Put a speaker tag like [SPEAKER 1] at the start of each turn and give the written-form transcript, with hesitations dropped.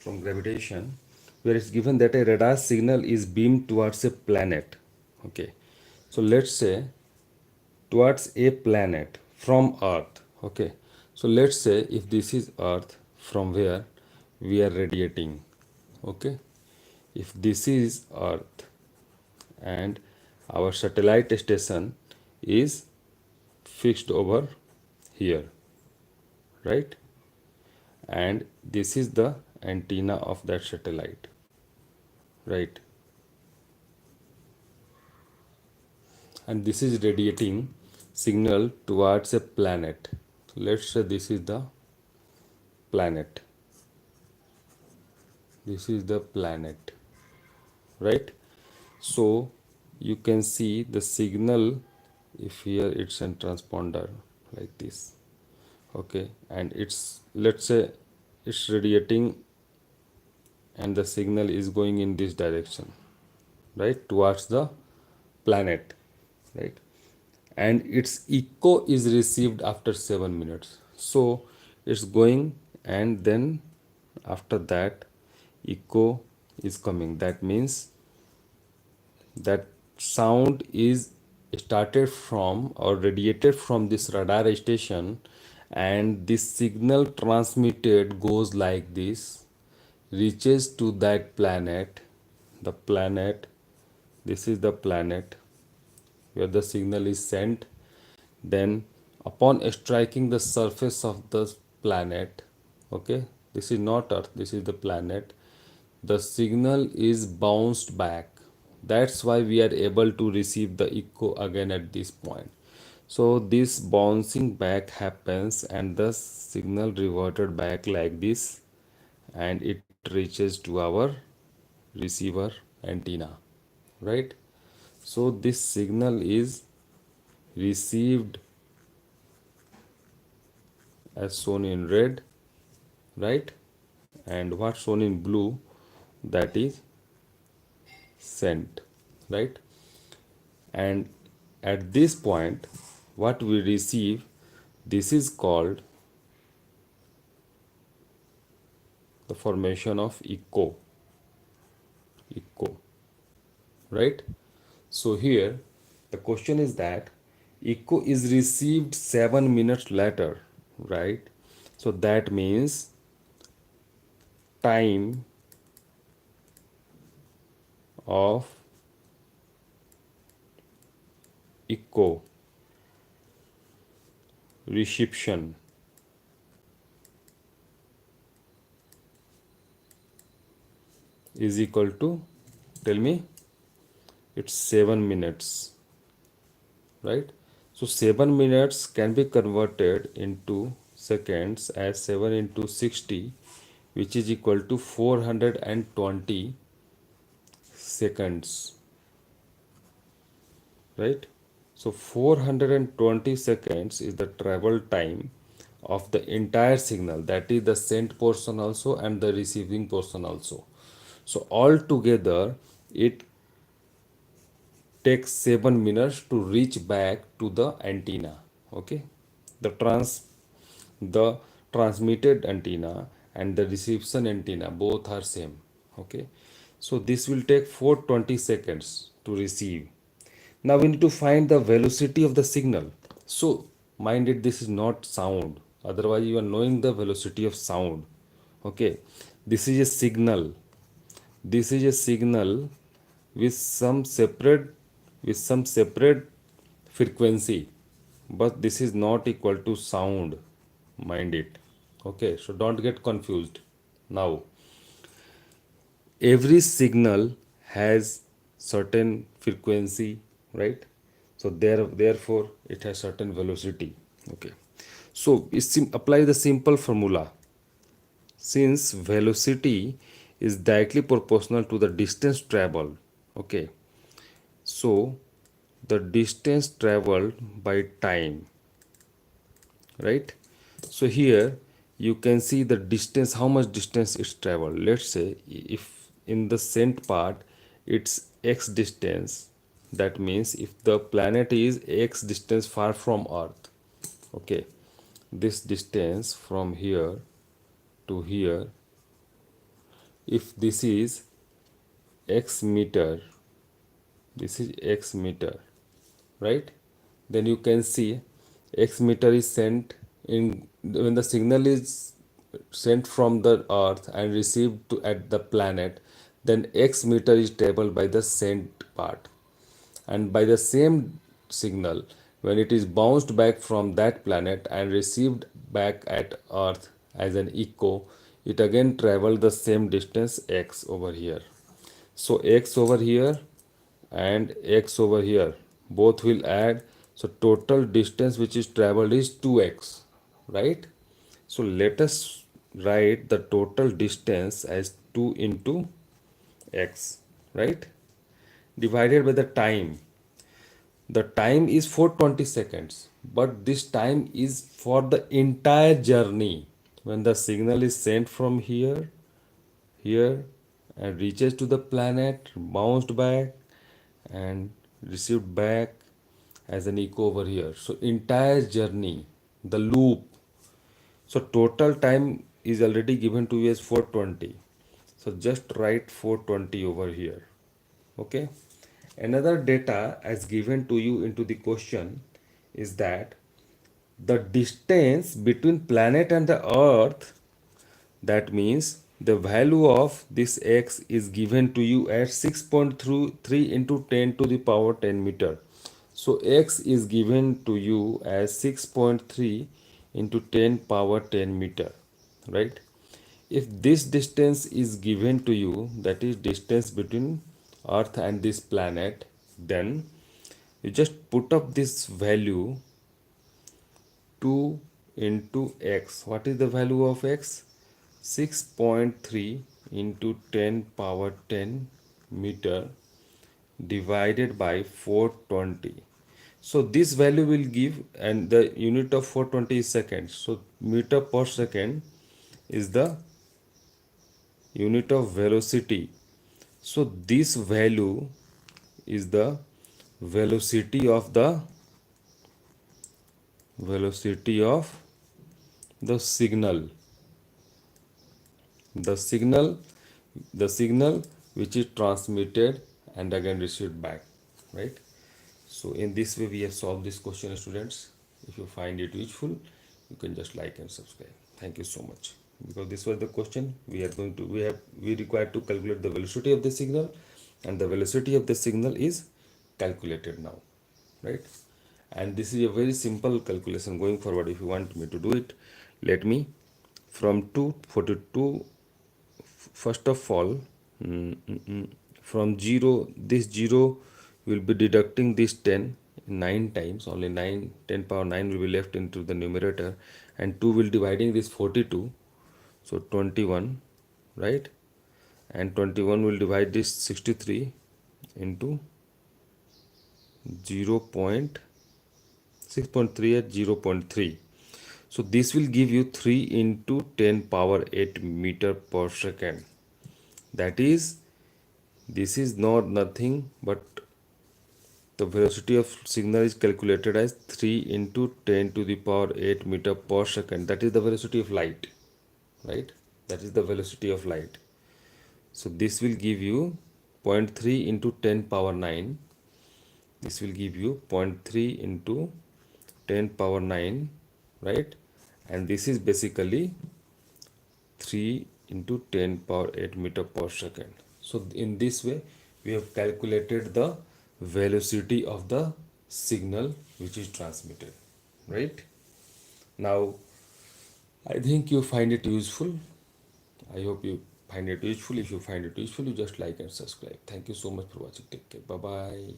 [SPEAKER 1] from gravitation, where it's given that a radar signal is beamed towards a planet. Okay, so let's say towards a planet from Earth. Okay, so let's say if this is Earth, from where we are radiating. Okay, if this is Earth and our satellite station is fixed over here, right? And this is the antenna of that satellite, right? And this is radiating signal towards a planet. Let's say this is the planet. This is the planet, right? So you can see the signal. If here it's a transponder like this, okay, and it's, let's say, it's radiating and the signal is going in this direction, right, towards the planet, right? And its echo is received after 7 minutes. So it's going, and then after that echo is coming. That means that sound is started from or radiated from this radar station, and this signal transmitted goes like this, reaches to that planet. The planet, this is the planet where the signal is sent. Then upon striking the surface of the planet, okay, this is not Earth, this is the planet, the signal is bounced back. That's why we are able to receive the echo again at this point. So this bouncing back happens and the signal reverted back like this, and it reaches to our receiver antenna, right? So this signal is received as shown in red, right? And what's shown in blue, that is sent, right? And at this point what we receive, this is called the formation of echo, right? So here the question is that echo is received 7 minutes later, right? So that means time of echo reception is equal to, tell me, it's 7 minutes, right? So 7 minutes can be converted into seconds as 7 into 60, which is equal to 420 seconds, right? So 420 seconds is the travel time of the entire signal, that is the sent portion also and the receiving portion also. So altogether it takes 7 minutes to reach back to the antenna. Okay, the the transmitted antenna and the reception antenna both are same. Okay, so this will take 420 seconds to receive. Now we need to find the velocity of the signal. So mind it, this is not sound, otherwise you are knowing the velocity of sound. Okay, this is a signal, this is a signal with some separate, with some separate frequency, but this is not equal to sound, mind it. Okay, so don't get confused. Now every signal has certain frequency, right? So therefore it has certain velocity. Okay, so apply the simple formula. Since velocity is directly proportional to the distance traveled, okay, so the distance traveled by time, right? So here you can see the distance, how much distance it's traveled. Let's say if in the sent part it's x distance, that means if the planet is x distance far from Earth, okay, this distance from here to here if this is x meter, this is x meter, right? Then you can see x meter is sent in when the signal is sent from the earth and received to at the planet, then x meter is tabled by the sent part, and by the same signal when it is bounced back from that planet and received back at earth as an echo, it again traveled the same distance x over here. So x over here and x over here both will add, so total distance which is traveled is 2x, right? So let us write the total distance as 2 into x, right, divided by the time. The time is 420 seconds, but this time is for the entire journey when the signal is sent from here and reaches to the planet, bounced back and received back as an echo over here. So entire journey, the loop. So total time is already given to you as 420. So just write 420 over here. Okay. Another data as given to you into the question is that the distance between planet and the earth, that means the value of this x is given to you at 6.3 into 10 to the power 10 meter. So x is given to you as 6.3 into 10 power 10 meter, right? If this distance is given to you, that is distance between earth and this planet, then you just put up this value 2 into x. What is the value of x? 6.3 into 10 power 10 meter divided by 420. So this value will give, and the unit of 420 is seconds. So meter per second is the unit of velocity. So this value is the velocity of the signal, the signal the signal which is transmitted and again received back, right? So in this way we have solved this question, students. If you find it useful, you can just like and subscribe. Thank you so much. Because this was the question, we require to calculate the velocity of the signal, and the velocity of the signal is calculated now, right? And this is a very simple calculation going forward. If you want me to do it, let me from 242, first of all, from 0, this 0 will be deducting this 10 9 times, only 9, 10 power 9 will be left into the numerator, and 2 will dividing this 42, so 21, right? And 21 will divide this 63 into 0.6.3 at 0.3. So this will give you 3 into 10 power 8 meter per second. That is, this is not nothing but the velocity of signal is calculated as 3 into 10 to the power 8 meter per second. That is the velocity of light, right? That is the velocity of light. So this will give you 0.3 into 10 power 9. This will give you 0.3 into 10 power 9, right? And this is basically 3 into 10 power 8 meter per second. So in this way we have calculated the velocity of the signal which is transmitted, right? Now I think you find it useful. I hope you find it useful. If you find it useful, you just like and subscribe. Thank you so much for watching. Take care. Bye bye.